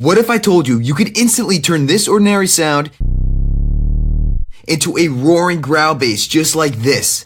What if I told you you could instantly turn this ordinary sound into a roaring growl bass just like this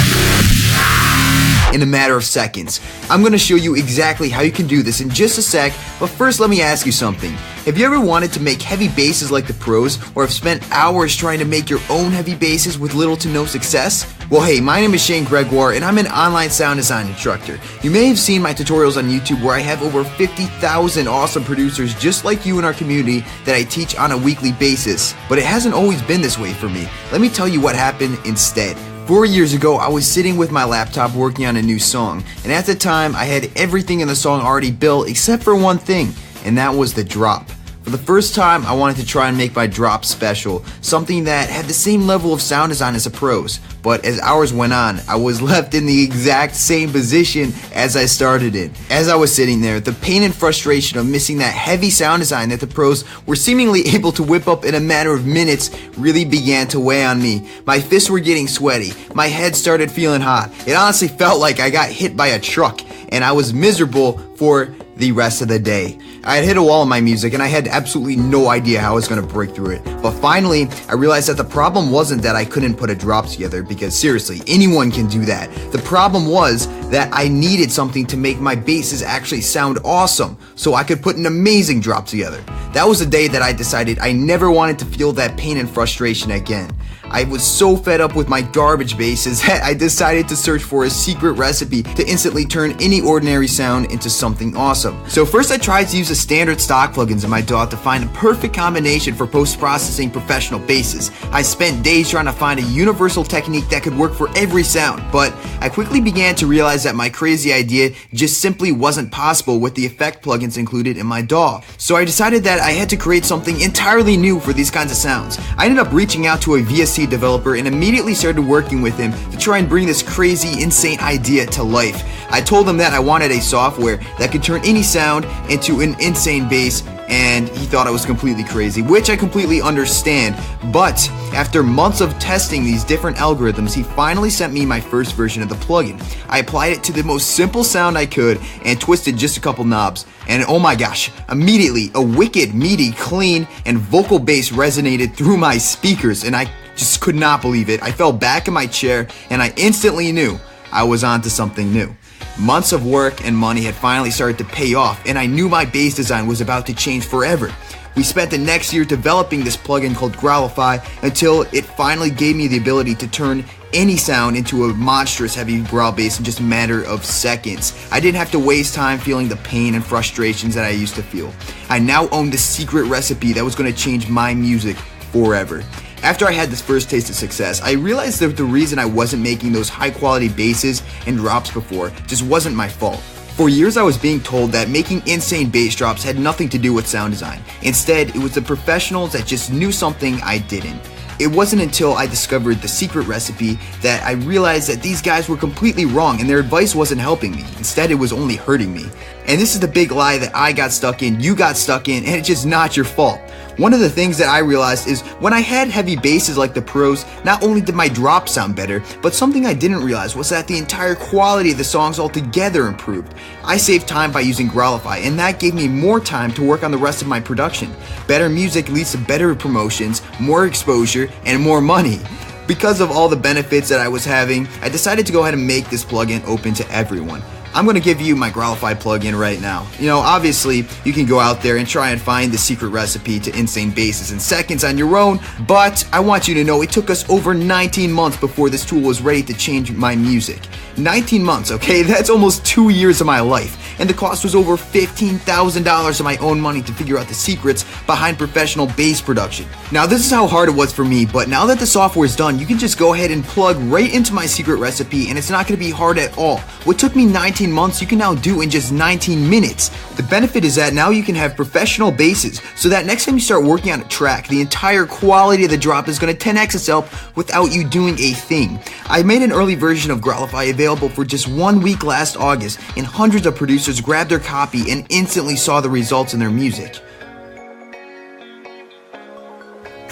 in a matter of seconds? I'm going to show you exactly how you can do this in just a sec, but first let me ask you something. Have you ever wanted to make heavy basses like the pros, or have spent hours trying to make your own heavy basses with little to no success? Well, hey, my name is Shane Gregoire and I'm an online sound design instructor. You may have seen my tutorials on YouTube where I have over 50,000 awesome producers just like you in our community that I teach on a weekly basis. But it hasn't always been this way for me. Let me tell you what happened instead. 4 years ago, I was sitting with my laptop working on a new song, and at the time, I had everything in the song already built except for one thing, and that was the drop. For the first time, I wanted to try and make my drop special, something that had the same level of sound design as the pros. But as hours went on, I was left in the exact same position as I started in. As I was sitting there, the pain and frustration of missing that heavy sound design that the pros were seemingly able to whip up in a matter of minutes really began to weigh on me. My fists were getting sweaty, my head started feeling hot. It honestly felt like I got hit by a truck, and I was miserable for the rest of the day. I had hit a wall in my music and I had absolutely no idea how I was going to break through it. But finally, I realized that the problem wasn't that I couldn't put a drop together, because seriously, anyone can do that. The problem was that I needed something to make my basses actually sound awesome so I could put an amazing drop together. That was the day that I decided I never wanted to feel that pain and frustration again. I was so fed up with my garbage basses that I decided to search for a secret recipe to instantly turn any ordinary sound into something awesome. So first I tried to use the standard stock plugins in my DAW to find a perfect combination for post-processing professional basses. I spent days trying to find a universal technique that could work for every sound, but I quickly began to realize that my crazy idea just simply wasn't possible with the effect plugins included in my DAW. So I decided that I had to create something entirely new for these kinds of sounds. I ended up reaching out to a VST developer and immediately started working with him to try and bring this crazy, insane idea to life. I told him that I wanted a software that could turn any sound into an insane bass, and he thought I was completely crazy, which I completely understand. But after months of testing these different algorithms, he finally sent me my first version of the plugin. I applied it to the most simple sound I could and twisted just a couple knobs, and oh my gosh, immediately a wicked, meaty, clean, and vocal bass resonated through my speakers, and I just could not believe it. I fell back in my chair and I instantly knew I was onto something new. Months of work and money had finally started to pay off, and I knew my bass design was about to change forever. We spent the next year developing this plugin called Growlify until it finally gave me the ability to turn any sound into a monstrous heavy growl bass in just a matter of seconds. I didn't have to waste time feeling the pain and frustrations that I used to feel. I now owned the secret recipe that was going to change my music forever. After I had this first taste of success, I realized that the reason I wasn't making those high quality basses and drops before just wasn't my fault. For years I was being told that making insane bass drops had nothing to do with sound design. Instead, it was the professionals that just knew something I didn't. It wasn't until I discovered the secret recipe that I realized that these guys were completely wrong and their advice wasn't helping me. Instead, it was only hurting me. And this is the big lie that I got stuck in, you got stuck in, and it's just not your fault. One of the things that I realized is when I had heavy basses like the pros, not only did my drop sound better, but something I didn't realize was that the entire quality of the songs altogether improved. I saved time by using Growlify, and that gave me more time to work on the rest of my production. Better music leads to better promotions, more exposure, and more money. Because of all the benefits that I was having, I decided to go ahead and make this plugin open to everyone. I'm going to give you my Growlify plugin right now. You know, obviously, you can go out there and try and find the secret recipe to insane basses in seconds on your own, but I want you to know it took us over 19 months before this tool was ready to change my music. 19 months, okay? That's almost 2 years of my life. And the cost was over $15,000 of my own money to figure out the secrets behind professional bass production. Now, this is how hard it was for me, but now that the software is done, you can just go ahead and plug right into my secret recipe, and it's not going to be hard at all. What took me 19 months, you can now do in just 19 minutes. The benefit is that now you can have professional basses, so that next time you start working on a track, the entire quality of the drop is going to 10x itself without you doing a thing. I made an early version of Growlify available for just 1 week last August, and hundreds of producers grabbed their copy and instantly saw the results in their music.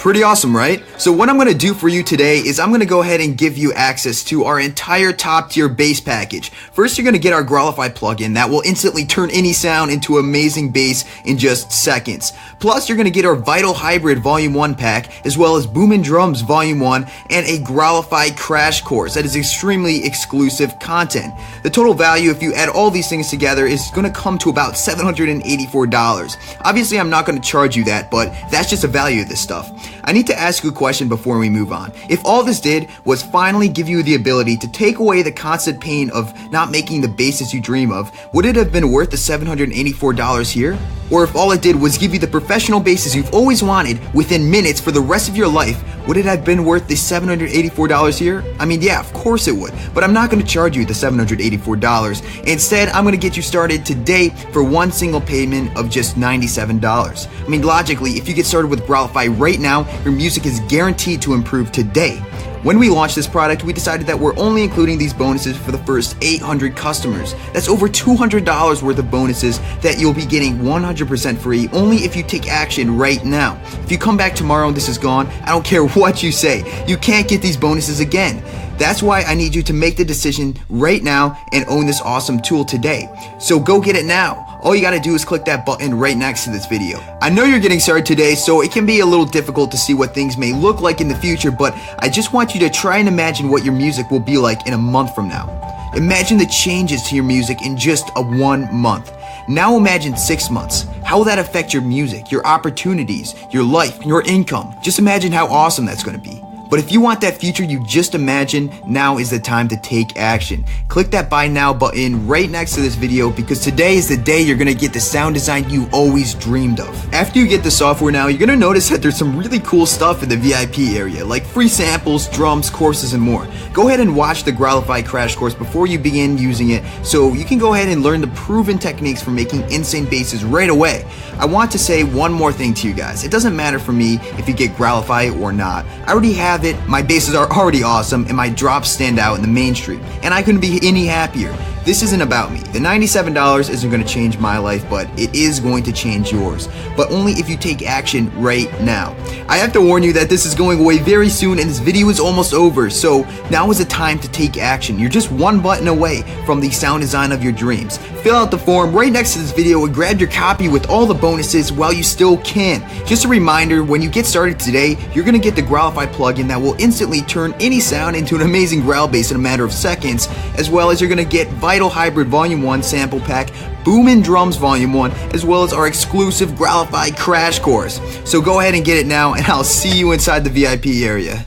Pretty awesome, right? So what I'm going to do for you today is I'm going to go ahead and give you access to our entire top tier bass package. First, you're going to get our Growlify plugin that will instantly turn any sound into amazing bass in just seconds. Plus, you're going to get our Vital Hybrid Volume 1 pack, as well as Boomin' Drums Volume 1 and a Growlify crash course that is extremely exclusive content. The total value, if you add all these things together, is going to come to about $784. Obviously, I'm not going to charge you that, but that's just the value of this stuff. I need to ask you a question before we move on. If all this did was finally give you the ability to take away the constant pain of not making the basses you dream of, would it have been worth the $784 here? Or if all it did was give you the professional basses you've always wanted within minutes for the rest of your life, would it have been worth the $784 here? I mean, yeah, of course it would, but I'm not going to charge you the $784. Instead, I'm going to get you started today for one single payment of just $97. I mean, logically, if you get started with Growlify right now, your music is guaranteed to improve today. When we launched this product, we decided that we're only including these bonuses for the first 800 customers. That's over $200 worth of bonuses that you'll be getting 100% free only if you take action right now. If you come back tomorrow and this is gone, I don't care what you say, you can't get these bonuses again. That's why I need you to make the decision right now and own this awesome tool today. So go get it now. All you gotta do is click that button right next to this video. I know you're getting started today, so it can be a little difficult to see what things may look like in the future, but I just want you to try and imagine what your music will be like in a month from now. Imagine the changes to your music in just 1 month. Now imagine 6 months. How will that affect your music, your opportunities, your life, your income? Just imagine how awesome that's gonna be. But if you want that future you just imagined, now is the time to take action. Click that buy now button right next to this video because today is the day you're gonna get the sound design you always dreamed of. After you get the software now, you're gonna notice that there's some really cool stuff in the VIP area, like free samples, drums, courses, and more. Go ahead and watch the Growlify crash course before you begin using it so you can go ahead and learn the proven techniques for making insane basses right away. I want to say one more thing to you guys. It doesn't matter for me if you get Growlify or not. I already have it, my basses are already awesome, and my drops stand out in the mainstream, and I couldn't be any happier. This isn't about me. The $97 isn't going to change my life, but it is going to change yours. But only if you take action right now. I have to warn you that this is going away very soon and this video is almost over, so now is the time to take action. You're just one button away from the sound design of your dreams. Fill out the form right next to this video and grab your copy with all the bonuses while you still can. Just a reminder, when you get started today, you're going to get the Growlify plugin that will instantly turn any sound into an amazing growl bass in a matter of seconds, as well as you're going to get Vital Hybrid Volume 1 sample pack, Boomin' Drums Volume 1, as well as our exclusive Growlify crash course. So go ahead and get it now, and I'll see you inside the VIP area.